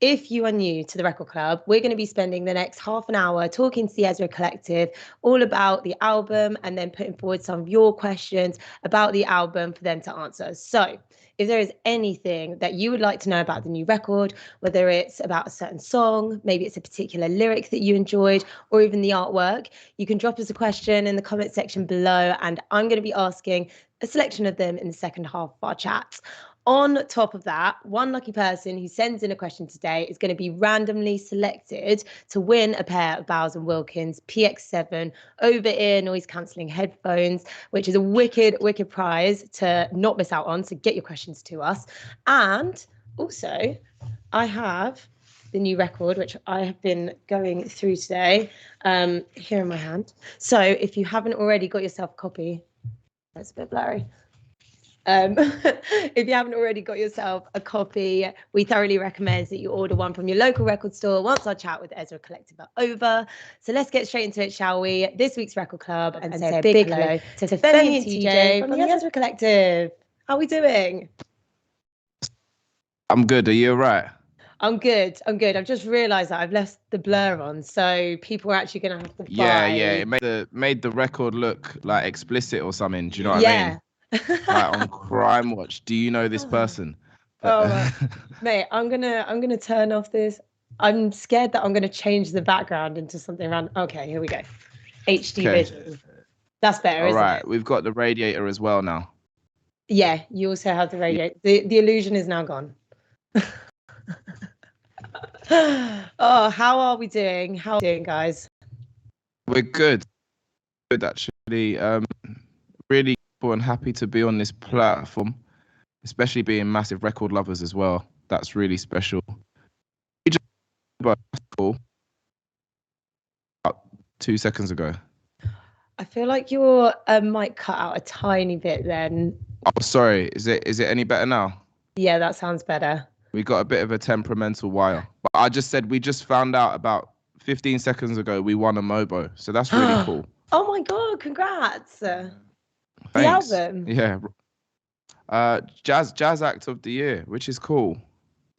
if you are new to the Record Club, we're going to be spending the next half an hour talking to the Ezra Collective all about the album and then putting forward some of your questions about the album for them to answer. So if there is anything that you would like to know about the new record, whether it's about a certain song, maybe it's a particular lyric that you enjoyed, or even the artwork, you can drop us a question in the comment section below, and I'm going to be asking a selection of them in the second half of our chat. On top of that, one lucky person who sends in a question today is going to be randomly selected to win a pair of Bowers & Wilkins PX7 over-ear noise-cancelling headphones, which is a wicked, wicked prize to not miss out on. So get your questions to us. And also, I have the new record, which I have been going through today, here in my hand. So if you haven't already got yourself a copy, that's a bit blurry. If you haven't already got yourself a copy, we thoroughly recommend that you order one from your local record store once our chat with Ezra Collective are over. So let's get straight into it, shall we? This week's Record Club, and say a big hello to Femi and TJ from the Ezra Collective. How are we doing? I'm good. Are you all right? I'm good. I've just realised that I've left the blur on, so people are actually going to have to buy. Yeah. It made the record look like explicit or something. Do you know what I mean? Like on Crime Watch. Do you know this person? Mate, I'm gonna turn off this. I'm scared that I'm gonna change the background into something around. Okay, here we go. HD vision. That's better, isn't it? All right, we've got the radiator as well now. Yeah, you also have the radiator. The illusion is now gone. Oh, how are we doing? How are we doing, guys? We're good. Good, actually. Really and happy to be on this platform, especially being massive record lovers as well. That's really special. About 2 seconds ago. I feel like your mic cut out a tiny bit then. Oh, sorry. Is it any better now? Yeah, that sounds better. We got a bit of a temperamental wire. But I just said we just found out about 15 seconds ago we won a MOBO. So that's really cool. Oh my God, congrats. Thanks. The album. Yeah. Jazz Act of the Year, which is cool.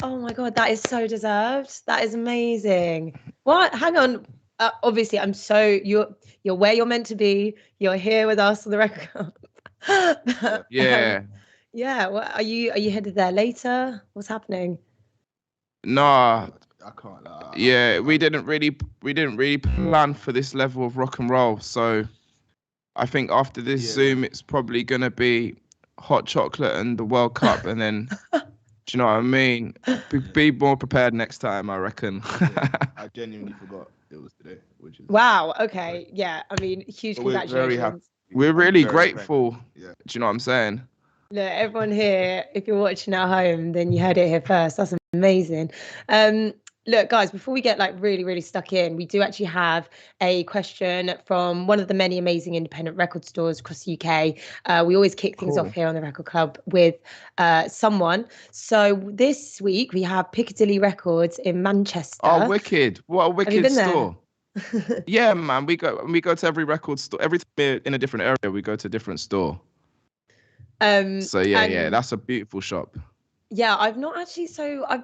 Oh my God, that is so deserved. That is amazing. What? Hang on. Obviously, you're where you're meant to be. You're here with us on the record. Yeah. Yeah. What, are you headed there later? What's happening? Nah. I can't. Yeah, we didn't really plan for this level of rock and roll. So I think after this Zoom, it's probably gonna be hot chocolate and the World Cup, and then do you know what I mean? Be more prepared next time, I reckon. I genuinely forgot it was today, which is wow. Okay, yeah. I mean, huge congratulations. We're very happy. We're really grateful. Yeah. Do you know what I'm saying? Look, everyone here, if you're watching at home, then you heard it here first. That's amazing. Look, guys, before we get like really, really stuck in, we do actually have a question from one of the many amazing independent record stores across the UK. We always kick things off here on the Record Club with someone. So this week we have Piccadilly Records in Manchester. Oh, wicked. What a wicked store. Yeah, man. We go to every record store. Every time we're in a different area, we go to a different store. So yeah, that's a beautiful shop. Yeah, I've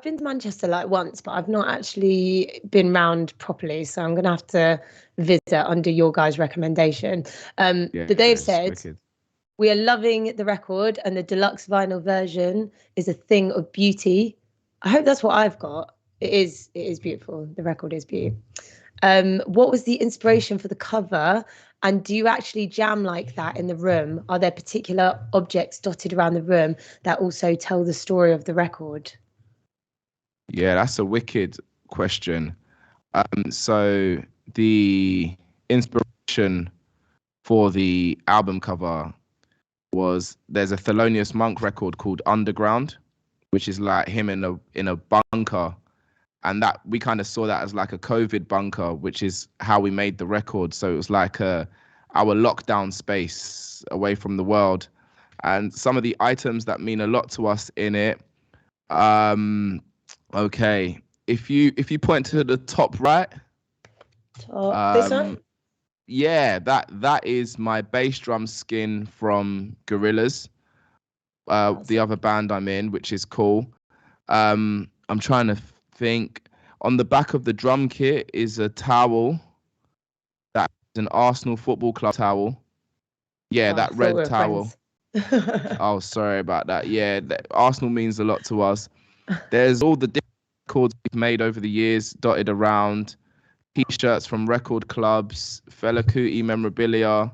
been to Manchester like once, but I've not actually been round properly. So I'm going to have to visit under your guys' recommendation. But they've said, wicked. We are loving the record and the deluxe vinyl version is a thing of beauty. I hope that's what I've got. It is beautiful. The record is beautiful. What was the inspiration for the cover? And do you actually jam like that in the room? Are there particular objects dotted around the room that also tell the story of the record? Yeah, that's a wicked question. So the inspiration for the album cover was there's a Thelonious Monk record called Underground, which is like him in a bunker. And that we kind of saw that as like a COVID bunker, which is how we made the record. So it was like our lockdown space away from the world. And some of the items that mean a lot to us in it. Okay, if you point to the top right. This one? Yeah, that is my bass drum skin from Gorillaz, the other band I'm in, which is cool. I'm trying to think on the back of the drum kit is a towel. That's an Arsenal Football Club towel. Yeah, that red towel. Oh, sorry about that. Yeah, Arsenal means a lot to us. There's all the different records we've made over the years dotted around. T-shirts from record clubs, Fela Kuti memorabilia,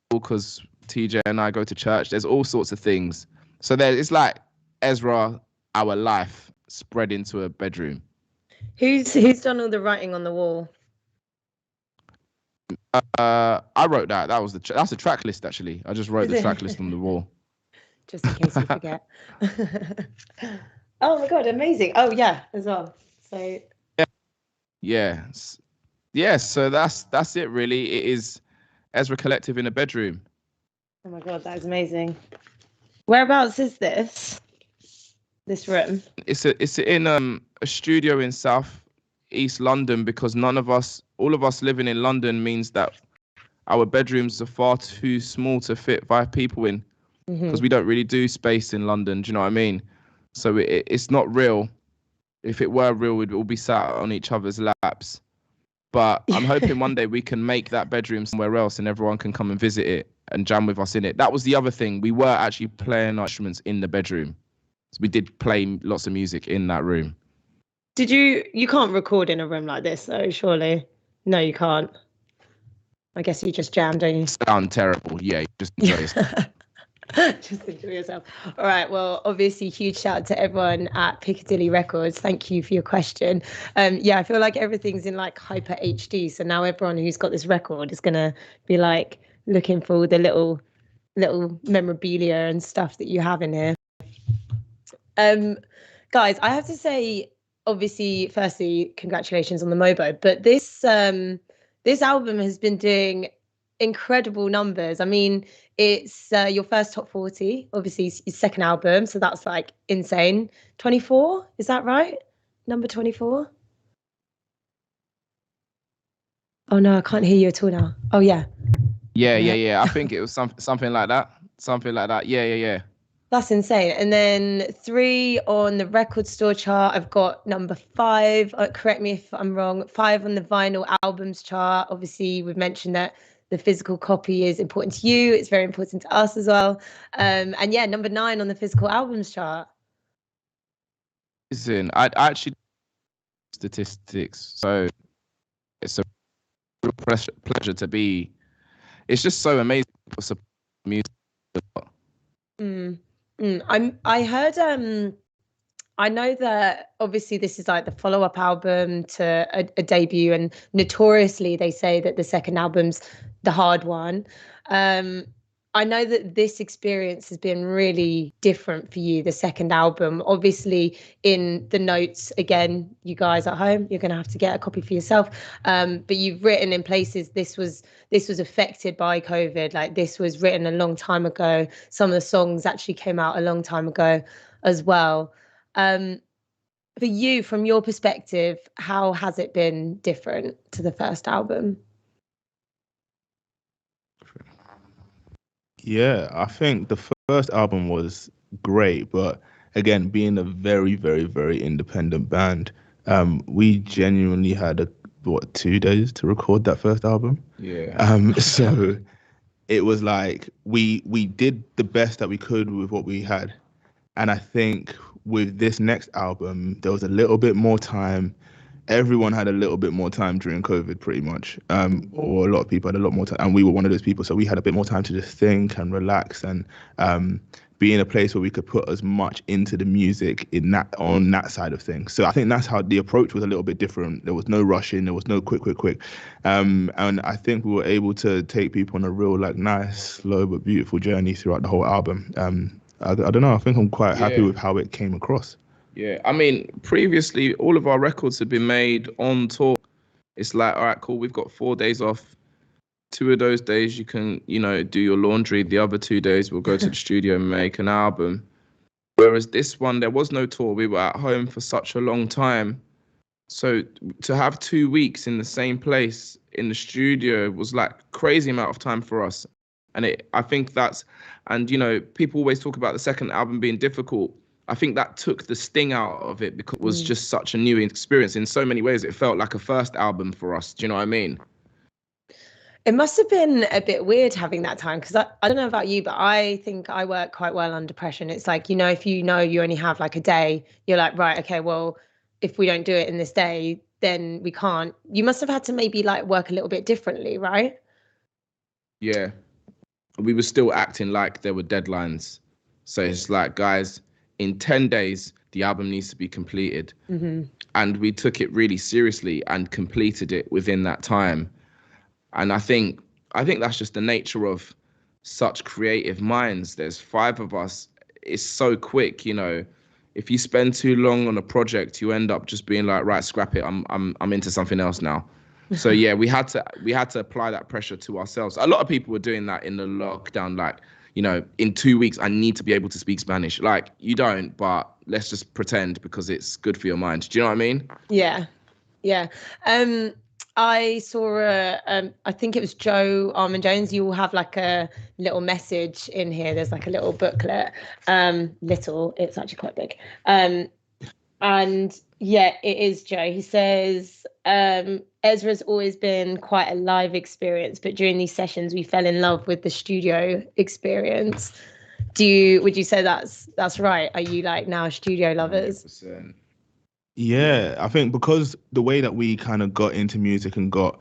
because TJ and I go to church. There's all sorts of things. So it's like Ezra, our life spread into a bedroom. Who's done all the writing on the wall? I wrote that. That's a track list actually. I just wrote the track list on the wall. Just in case you forget. Oh my god, amazing. Oh yeah, as well. So yeah. So that's it really. It is Ezra Collective in a bedroom. Oh my god, that is amazing. Whereabouts is this room? It's in a studio in South East London, because all of us living in London means that our bedrooms are far too small to fit 5 people in, because we don't really do space in London. Do you know what I mean? So it's not real. If it were real, we'd all be sat on each other's laps. But I'm hoping one day we can make that bedroom somewhere else and everyone can come and visit it and jam with us in it. That was the other thing. We were actually playing our instruments in the bedroom. So we did play lots of music in that room. Did you can't record in a room like this though, surely? No, you can't. I guess you just jam, don't you? Sound terrible. Yeah, you just enjoy yourself. Just enjoy yourself. All right. Well, obviously, huge shout out to everyone at Piccadilly Records. Thank you for your question. Yeah, I feel like everything's in like hyper HD. So now everyone who's got this record is gonna be like looking for all the little memorabilia and stuff that you have in here. Guys, I have to say, obviously, firstly, congratulations on the MOBO. But this album has been doing incredible numbers. I mean, it's your first top 40, obviously your second album, so that's like insane. 24, is that right? Number 24? Oh no, I can't hear you at all now. Oh yeah. Yeah. I think it was something like that. Something like that. Yeah. That's insane. And then 3 on the record store chart. I've got number 5. Correct me if I'm wrong. 5 on the vinyl albums chart. Obviously, we've mentioned that the physical copy is important to you. It's very important to us as well. And yeah, number 9 on the physical albums chart. Listen, I actually statistics, so it's a real pleasure to be. It's just so amazing for music. I heard I know that obviously this is like the follow-up album to a debut, and notoriously they say that the second album's the hard one. I know that this experience has been really different for you, the second album. Obviously, in the notes, again, you guys at home, you're going to have to get a copy for yourself. But you've written in places this was affected by COVID. Like this was written a long time ago. Some of the songs actually came out a long time ago as well. For you, from your perspective, how has it been different to the first album? Yeah, I think the first album was great, but again, being a very, very, very independent band, we genuinely had 2 days to record that first album. Yeah. So it was like we did the best that we could with what we had, and I think with this next album, there was a little bit more time. Everyone had a little bit more time during COVID, pretty much, or a lot of people had a lot more time, and we were one of those people. So we had a bit more time to just think and relax and be in a place where we could put as much into the music on that side of things. So I think that's how the approach was a little bit different. There was no rushing, there was no quick, and I think we were able to take people on a real like nice, slow but beautiful journey throughout the whole album. I don't know. I think I'm quite happy with how it came across. Yeah, I mean, previously, all of our records had been made on tour. It's like, all right, cool, we've got 4 days off. 2 of those days you can, do your laundry. The other 2 days we'll go to the studio and make an album. Whereas this one, there was no tour. We were at home for such a long time. So to have 2 weeks in the same place in the studio was like crazy amount of time for us. And I think people always talk about the second album being difficult. I think that took the sting out of it because it was just such a new experience. In so many ways, it felt like a first album for us. Do you know what I mean? It must have been a bit weird having that time, because I don't know about you, but I think I work quite well under pressure. And it's like, if you only have like a day, you're like, right, okay, well, if we don't do it in this day, then we can't. You must have had to maybe like work a little bit differently, right? Yeah. We were still acting like there were deadlines. So it's like, guys, in 10 days, the album needs to be completed. And we took it really seriously and completed it within that time. And I think that's just the nature of such creative minds. There's 5 of us. It's so quick, If you spend too long on a project, you end up just being like, right, scrap it. I'm into something else now. So yeah, we had to apply that pressure to ourselves. A lot of people were doing that in the lockdown, like, in 2 weeks I need to be able to speak Spanish. Like, you don't, but let's just pretend because it's good for your mind. Do you know what I mean? Yeah. I saw I think it was Joe Armand Jones. You will have like a little message in here. There's like a little booklet. It's actually quite big. And yeah, it is Joe. He says, Ezra's always been quite a live experience, but during these sessions we fell in love with the studio experience. Would you say that's right? Are you like now studio lovers? 100%. Yeah, I think because the way that we kind of got into music and got,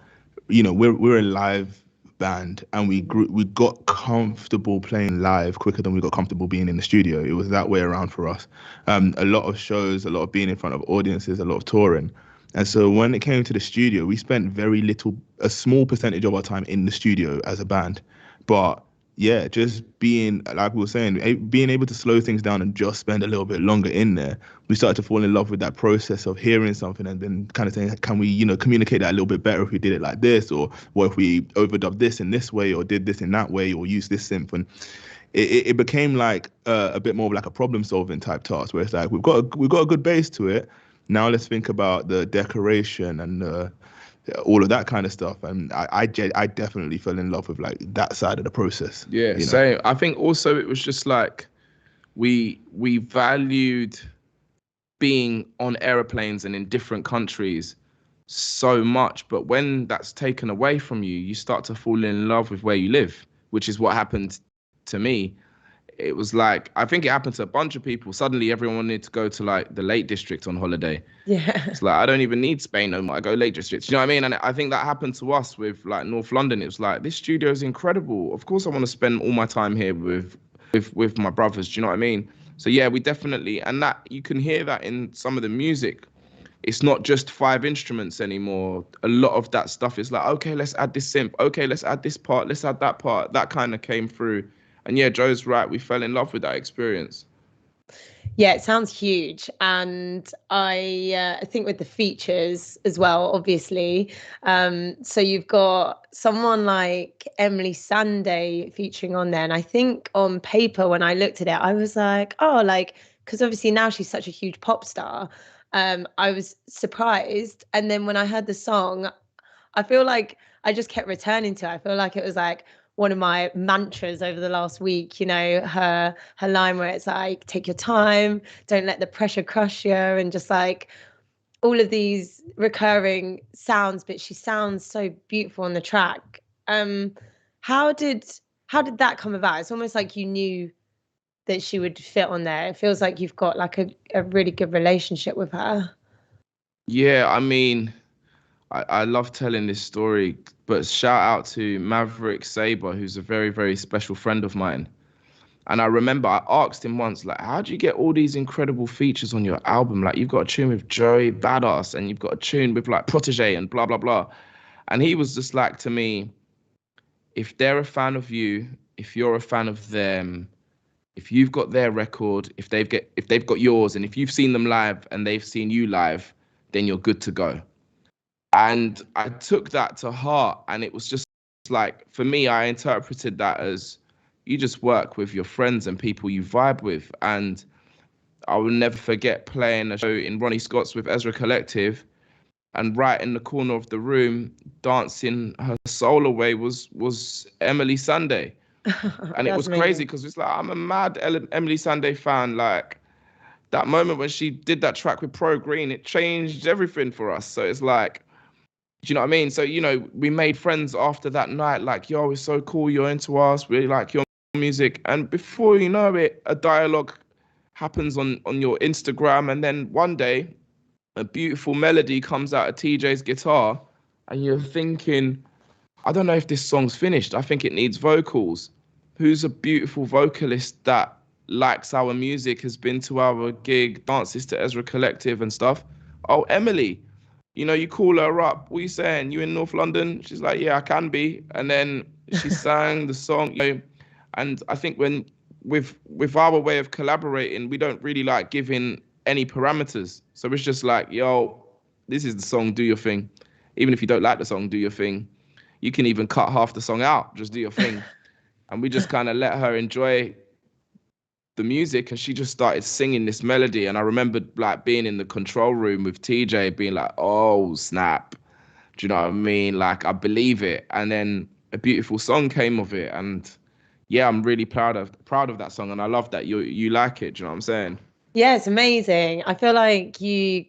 we're a live band, and we got comfortable playing live quicker than we got comfortable being in the studio. It was that way around for us. A lot of shows, a lot of being in front of audiences, a lot of touring. And so when it came to the studio, we spent a small percentage of our time in the studio as a band. But yeah, just being, like we were saying, being able to slow things down and just spend a little bit longer in there, we started to fall in love with that process of hearing something and then kind of saying, can we, communicate that a little bit better if we did it like this, or what if we overdubbed this in this way, or did this in that way, or used this synth. And it became like a bit more of like a problem solving type task, where it's like, we've got a good base to it. Now let's think about the decoration and all of that kind of stuff. And I definitely fell in love with like that side of the process. Yeah, same. I think also it was just like we valued being on airplanes and in different countries so much, but when that's taken away from you, you start to fall in love with where you live, which is what happened to me. It was like, I think it happened to a bunch of people. Suddenly everyone wanted to go to like the Lake District on holiday. Yeah. It's like, I don't even need Spain no more. I go Lake District. You know what I mean? And I think that happened to us with like North London. It was like, this studio is incredible. Of course I want to spend all my time here with my brothers. Do you know what I mean? So yeah, we definitely, and that you can hear that in some of the music. It's not just 5 instruments anymore. A lot of that stuff is like, okay, let's add this synth. Okay, let's add this part. Let's add that part. That kind of came through. And yeah, Joe's right. We fell in love with that experience. Yeah, it sounds huge. And I think with the features as well, obviously. So you've got someone like Emily Sandé featuring on there. And I think on paper, when I looked at it, I was like, oh, like, because obviously now she's such a huge pop star. I was surprised. And then when I heard the song, I feel like I just kept returning to it. I feel like it was like one of my mantras over the last week, her line where it's like, take your time, don't let the pressure crush you, and just like all of these recurring sounds, but she sounds so beautiful on the track. How did that come about? It's almost like you knew that she would fit on there. It feels like you've got like a really good relationship with her. Yeah, I mean, I love telling this story, but shout out to Maverick Saber, who's a very, very special friend of mine. And I remember I asked him once, like, how do you get all these incredible features on your album? Like, you've got a tune with Joey Badass and you've got a tune with like Protege and blah, blah, blah. And he was just like to me, if they're a fan of you, if you're a fan of them, if you've got their record, if they've got yours, and if you've seen them live and they've seen you live, then you're good to go. And I took that to heart, and it was just like, for me, I interpreted that as you just work with your friends and people you vibe with. And I will never forget playing a show in Ronnie Scott's with Ezra Collective, and right in the corner of the room, dancing her soul away was Emily Sandé. And it was crazy because it's like, I'm a mad Emily Sandé fan. Like, that moment when she did that track with Pro Green, it changed everything for us. So it's like, do you know what I mean? So, you know, we made friends after that night. Like, yo, it's so cool. You're into us. We like your music. And before you know it, a dialogue happens on your Instagram. And then one day, a beautiful melody comes out of TJ's guitar. And you're thinking, I don't know if this song's finished. I think it needs vocals. Who's a beautiful vocalist that likes our music, has been to our gig, dances to Ezra Collective and stuff? Oh, Emily. You know, you call her up. What are you saying? You in North London? She's like, yeah, I can be. And then she sang the song. You know, and I think when with our way of collaborating, we don't really like giving any parameters. So it's just like, yo, this is the song. Do your thing. Even if you don't like the song, do your thing. You can even cut half the song out. Just do your thing. And we just kind of let her enjoy the music, and she just started singing this melody. And I remember like being in the control room with TJ being like, oh snap, do you know what I mean? Like, I believe it. And then a beautiful song came of it. And yeah, I'm really proud of that song, and I love that you like it. Do you know what I'm saying? Yeah, it's amazing. I feel like you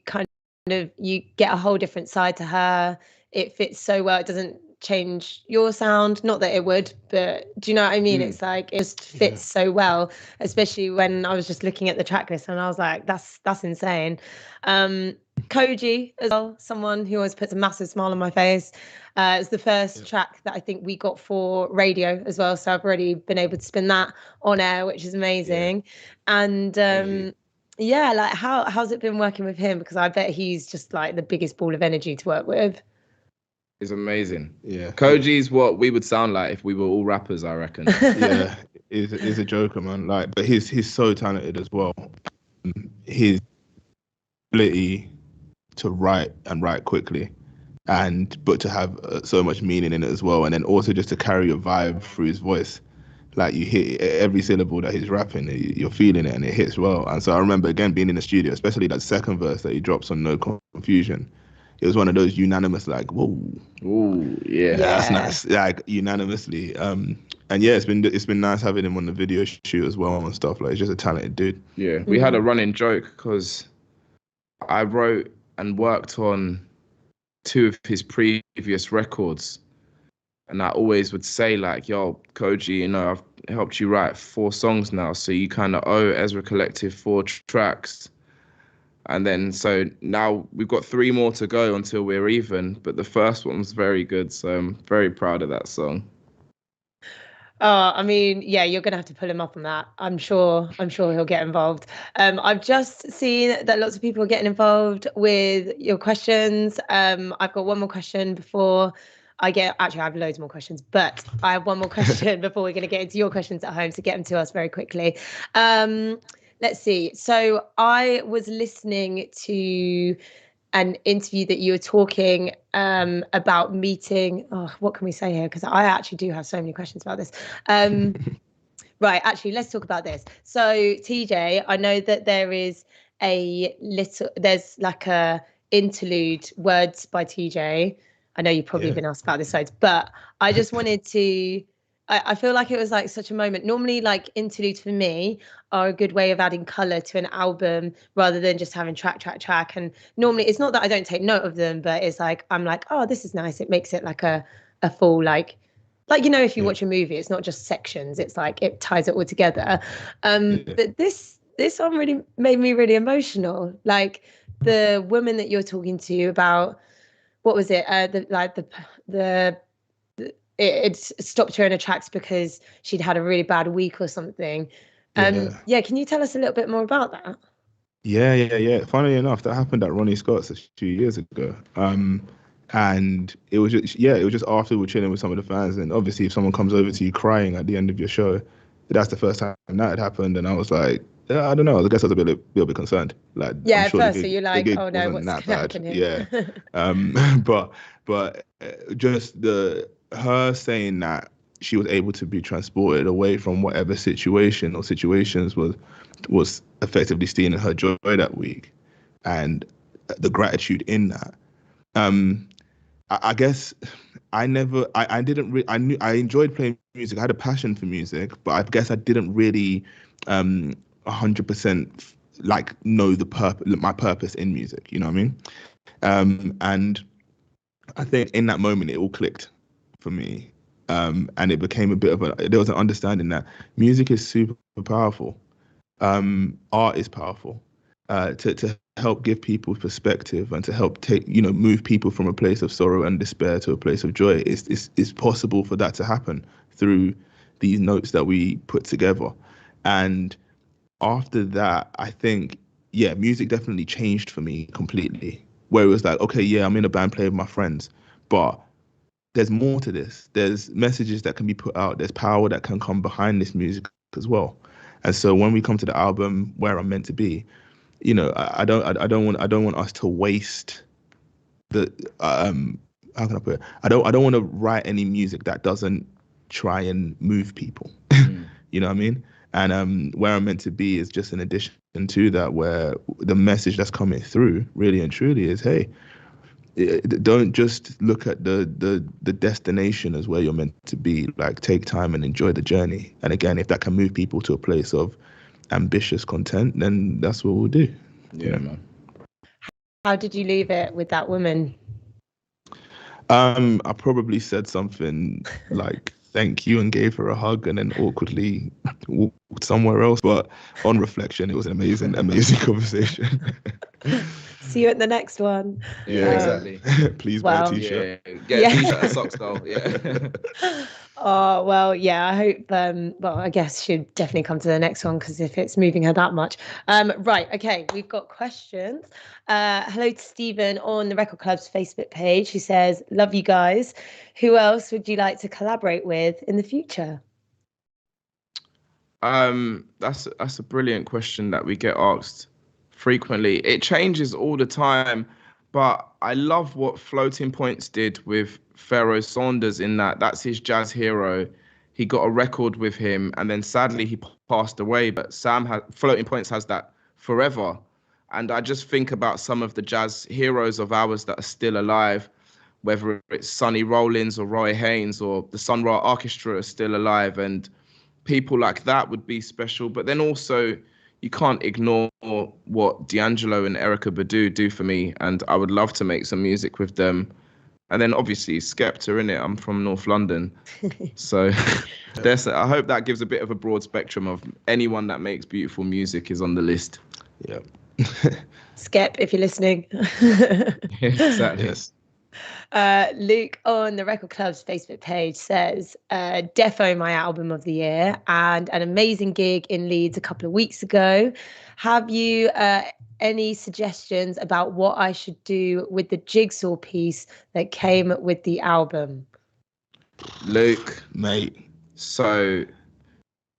you get a whole different side to her. It fits so well. It doesn't change your sound, not that it would, but do you know what I mean? It's like, it just fits so well, especially when I was just looking at the track list and I was like, that's insane. Koji as well, someone who always puts a massive smile on my face. It's the first track that I think we got for radio as well, so I've already been able to spin that on air, which is amazing. And yeah, like how's it been working with him? Because I bet he's just like the biggest ball of energy to work with. It's amazing. Yeah. Koji's what we would sound like if we were all rappers, I reckon. Yeah, he's a joker, man. Like, but he's so talented as well. His ability to write quickly, but to have so much meaning in it as well, and then also just to carry a vibe through his voice. Like, you hit every syllable that he's rapping, you're feeling it, and it hits well. And so I remember again being in the studio, especially that second verse that he drops on No Confusion. It was one of those unanimous, like, whoa, ooh, yeah, that's nice, like unanimously. And yeah, it's been nice having him on the video shoot as well and stuff. Like, he's just a talented dude. Yeah, we had a running joke because I wrote and worked on 2 of his previous records, and I always would say like, yo, Koji, you know, I've helped you write 4 songs now, so you kind of owe Ezra Collective 4 tracks. And then, so now we've got 3 more to go until we're even. But the first one was very good. So I'm very proud of that song. I mean, yeah, you're going to have to pull him up on that. I'm sure he'll get involved. I've just seen that lots of people are getting involved with your questions. I've got one more question before I have loads more questions, but I have one more question before we're going to get into your questions at home. So get them to us very quickly. Let's see. So I was listening to an interview that you were talking about meeting. Oh, what can we say here? Because I actually do have so many questions about this. Right. Actually, let's talk about this. So TJ, I know that there's like a interlude, words by TJ. I know you've probably been asked about this loads, but I just wanted to. I feel like it was like such a moment. Normally, like, interludes for me are a good way of adding color to an album rather than just having track. And normally, it's not that I don't take note of them, but it's like, I'm like, oh, this is nice. It makes it like a full, like, you know, if you watch a movie, it's not just sections. It's like, it ties it all together. But this song really made me really emotional. Like, the woman that you're talking to about, what was it? It stopped her in her tracks because she'd had a really bad week or something. Yeah, can you tell us a little bit more about that? Yeah. Funnily enough, that happened at Ronnie Scott's a few years ago. And it was just after we were chilling with some of the fans, and obviously if someone comes over to you crying at the end of your show, that's the first time that had happened, and I was like, I don't know. I guess I was a little bit concerned. Like, yeah, at first, so you're like, oh no, what's going to happen here? Yeah. But just her saying that she was able to be transported away from whatever situation or situations was effectively stealing her joy that week, and the gratitude in that. I guess I enjoyed playing music. I had a passion for music, but I guess I didn't really 100% like know my purpose in music. You know what I mean? And I think in that moment it all clicked for me, and it became a bit of there was an understanding that music is super powerful. Art is powerful, to help give people perspective and to help move people from a place of sorrow and despair to a place of joy. It's possible for that to happen through these notes that we put together. And after that, I think, yeah, music definitely changed for me completely, where it was like, okay, yeah, I'm in a band playing with my friends, but there's more to this. There's messages that can be put out. There's power that can come behind this music as well. And so when we come to the album Where I'm Meant to Be, I don't want us to waste the how can I put it? I don't want to write any music that doesn't try and move people. You know what I mean? And Where I'm Meant to Be is just an addition to that, where the message that's coming through really and truly is, hey, don't just look at the destination as where you're meant to be. Like, take time and enjoy the journey. And again, if that can move people to a place of ambitious content, then that's what we'll do. Yeah, man. How did you leave it with that woman? I probably said something like thank you and gave her a hug, and then awkwardly walked somewhere else. But on reflection, it was an amazing conversation. See you at the next one. Yeah, exactly. Please buy a t-shirt. Get a t-shirt and socks though. Yeah. Oh, well, yeah, I hope, I guess she'll definitely come to the next one, because if it's moving her that much. Right, okay, we've got questions. Hello to Stephen on the Record Club's Facebook page, who says, love you guys. Who else would you like to collaborate with in the future? That's a brilliant question that we get asked frequently. It changes all the time, but I love what Floating Points did with Pharoah Saunders, in that's his jazz hero. He got a record with him, and then sadly he passed away, but Floating Points has that forever. And I just think about some of the jazz heroes of ours that are still alive, whether it's Sonny Rollins or Roy Haynes or the Sun Ra Orchestra are still alive, and people like that would be special. But then also, you can't ignore what D'Angelo and Erykah Badu do for me, and I would love to make some music with them. And then obviously Skepta, innit? I'm from North London. So I hope that gives a bit of a broad spectrum of anyone that makes beautiful music is on the list. Yeah. Skep, if you're listening. Exactly. Yes. Luke on the Record Club's Facebook page says, defo my album of the year and an amazing gig in Leeds a couple of weeks ago. Have you any suggestions about what I should do with the jigsaw piece that came with the album? Luke, mate. So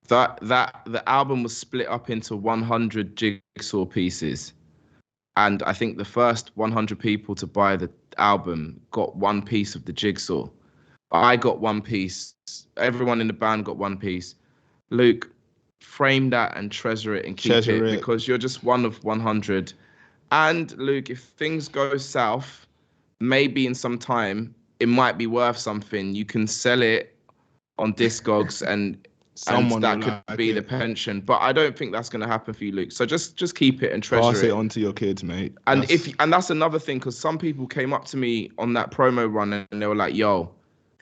that the album was split up into 100 jigsaw pieces. And I think the first 100 people to buy the album got one piece of the jigsaw. I got one piece. Everyone in the band got one piece. Luke, frame that and treasure it and keep it, because you're just one of 100. And Luke, if things go south, maybe in some time, it might be worth something. You can sell it on Discogs and that could be the pension. But I don't think that's going to happen for you, Luke. So just keep it and treasure it. Pass it on to your kids, mate. And that's another thing, because some people came up to me on that promo run and they were like, yo,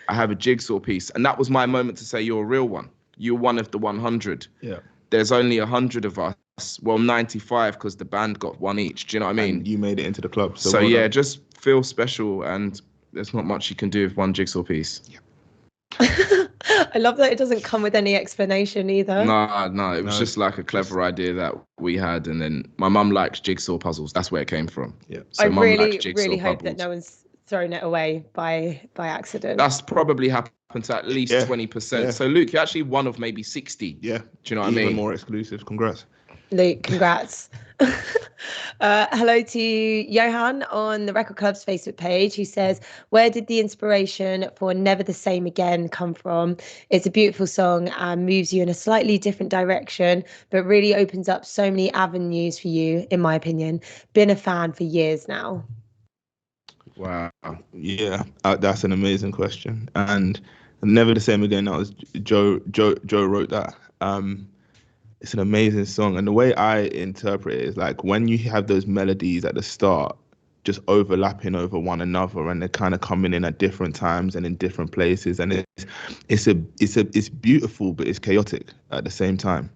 I have a jigsaw piece. And that was my moment to say, you're a real one. You're one of the 100. Yeah. There's only 100 of us. Well, 95, because the band got one each. Do you know what I mean? And you made it into the club. So well yeah, just feel special, and there's not much you can do with one jigsaw piece. Yeah. I love that it doesn't come with any explanation either. No, it was just like a clever idea that we had, and then my mum likes jigsaw puzzles. That's where it came from. Yeah. So I really puzzles. hope that no one's thrown it away by accident. That's probably happened to at least 20%. Yeah. So Luke, you're actually one of maybe 60. Yeah. Do you know what I mean? Even more exclusive. Congrats. Luke, congrats. Hello to Johan on the Record Club's Facebook page, who says, where did the inspiration for Never the Same Again come from? It's a beautiful song and moves you in a slightly different direction, but really opens up so many avenues for you, in my opinion. Been a fan for years now. Wow. Yeah, that's an amazing question. And Never the Same Again, that was Joe wrote that. It's an amazing song. And the way I interpret it is like when you have those melodies at the start just overlapping over one another, and they're kind of coming in at different times and in different places, and it's beautiful, but it's chaotic at the same time.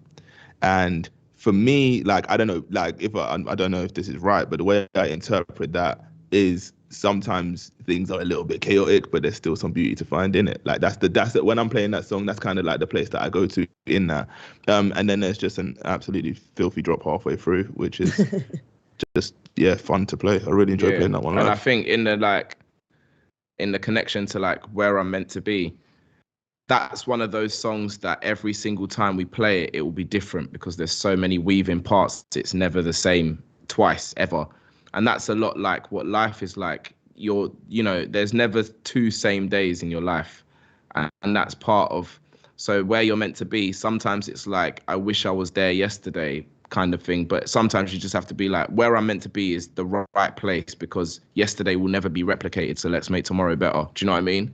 And for me, like, I don't know, like, if I don't know if this is right, but the way I interpret that is sometimes things are a little bit chaotic, but there's still some beauty to find in it. Like that's when I'm playing that song, that's kind of like the place that I go to in that. And then there's just an absolutely filthy drop halfway through, which is just fun to play. I really enjoy playing that one live. And I think in the connection to like Where I'm Meant to Be, that's one of those songs that every single time we play it, it will be different because there's so many weaving parts. It's never the same twice ever. And that's a lot like what life is like. There's never two same days in your life. And that's part of, so where you're meant to be, sometimes it's like, I wish I was there yesterday kind of thing. But sometimes you just have to be like, where I'm meant to be is the right place because yesterday will never be replicated. So let's make tomorrow better. Do you know what I mean?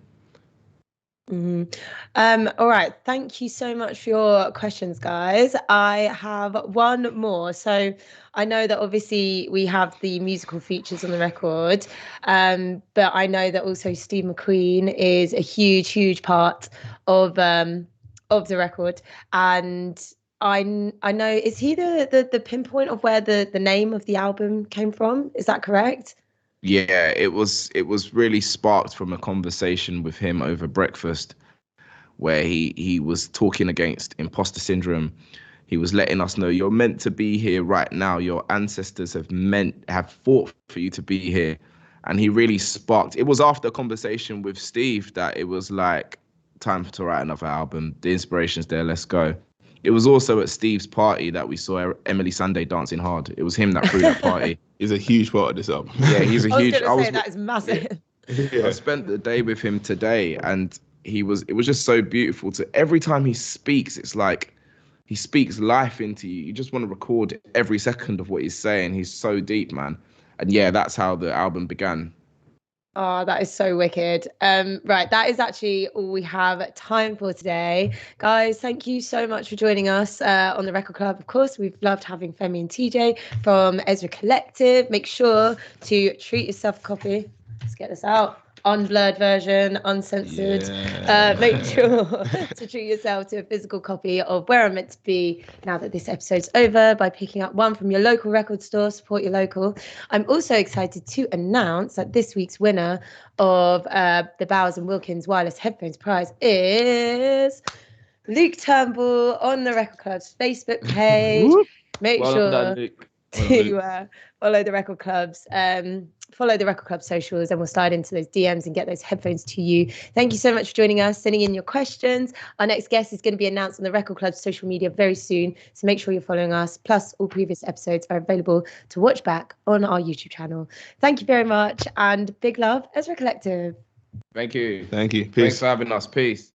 Mm-hmm. All right. Thank you so much for your questions, guys. I have one more. So I know that obviously we have the musical features on the record, but I know that also Steve McQueen is a huge, huge part of the record. And I know, is he the pinpoint of where the name of the album came from? Is that correct? Yeah, it was really sparked from a conversation with him over breakfast where he was talking against imposter syndrome. He was letting us know you're meant to be here right now. Your ancestors have fought for you to be here. And he really sparked. It was after a conversation with Steve that it was like, time to write another album. The inspiration's there, let's go. It was also at Steve's party that we saw Emily Sandé dancing hard. It was him that threw that party. He's a huge part of this album. Yeah, he's a huge. I was going to say that is massive. Yeah. I spent the day with him today, and it was just so beautiful. To every time he speaks, it's like he speaks life into you. You just want to record every second of what he's saying. He's so deep, man. And yeah, that's how the album began. Oh, that is so wicked. Right, that is actually all we have time for today. Guys, thank you so much for joining us on the Record Club. Of course, we've loved having Femi and TJ from Ezra Collective. Make sure to treat yourself a copy. Let's get this out. Unblurred version, uncensored. Make sure to treat yourself to a physical copy of Where I'm Meant to Be now that this episode's over by picking up one from your local record store. Support your local. I'm also excited to announce that this week's winner of the Bowers & Wilkins Wireless Headphones Prize is Luke Turnbull on the Record Club's Facebook page. Make sure to follow the Record Club's follow the Record Club socials, and we'll slide into those DMs and get those headphones to you. Thank you so much for joining us, sending in your questions. Our next guest is going to be announced on the Record Club's social media very soon, so make sure you're following us. Plus, all previous episodes are available to watch back on our YouTube channel. Thank you very much, and big love, Ezra Collective. Thank you. Thank you. Peace. Thanks for having us. Peace.